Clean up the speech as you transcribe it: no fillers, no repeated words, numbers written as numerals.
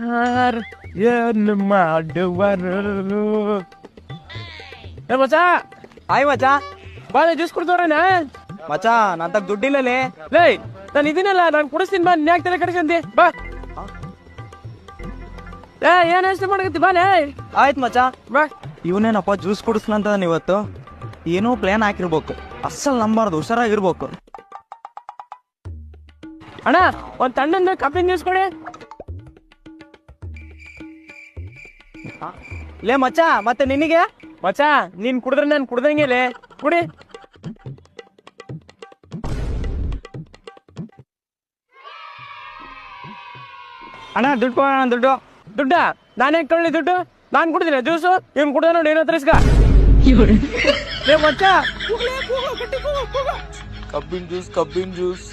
ಯಾರ್ ಏನು ಮಾಡುವರು ಮಚಾ ಆಯ್ ಮಚಾ ಬಾಳೆ ಜ್ಯೂಸ್ ಕುಡ್ದವ್ರೇನ ಮಚಾ ನನ್ ತಗ ದುಡ್ಡಿಲ್ಲಲೇ. ಲೇ ನಾನು ಇದೀನಲ್ಲ ನಾನು ಕುಡಿಸ್ತೀನಿ ಬಾ ನ್ಯಾಕ್ ತಲೆ ಕಡಿಸಂದಿ ಬಾ. ಏನ್ ಅಷ್ಟು ಮಾಡಕತ್ತಿ ಬಾಲೆ. ಆಯ್ತು ಮಚಾ ಬಾ. ಇವನೇನಪ್ಪ ಜ್ಯೂಸ್ ಕುಡಿಸ್ಲಂತ ಇವತ್ತು ಏನೋ ಪ್ಲಾನ್ ಹಾಕಿರ್ಬೇಕು. ಅಸ್ಸಲ್ ನಂಬಾರ್ದು, ಹುಷಾರಾಗಿರ್ಬೇಕು. ಅಣ್ಣ ಒಂದ್ ತಣ್ಣನ ಕಾಫಿ ಜ್ಯೂಸ್ ಕೊಡಿ. ಲೇ ಮಚಾ ಮತ್ತೆ ನಿನಗೆ ಮಚಾ ನೀನ್ ಕುಡಿದ್ರೆ ನಾನು ಕುಡ್ದಂಗೆಲೆ ಕುಡಿ. ಅಣ್ಣ ದುಡ್ಡು ಕೊಡೋಣ. ದುಡ್ಡ ನಾನೇ ಕೊಳ್ಳಿ ದುಡ್ಡು. ನಾನ್ ಕುಡಿದಿಲ್ಲ ಜ್ಯೂಸು, ಇವ್ನು ಕುಡ್ದ ನೋಡಿ ಏನೋ ತರಿಸ್ಕ. ಲೇ ಮಚ್ಚಾ ಕಬ್ಬಿನ ಜ್ಯೂಸ್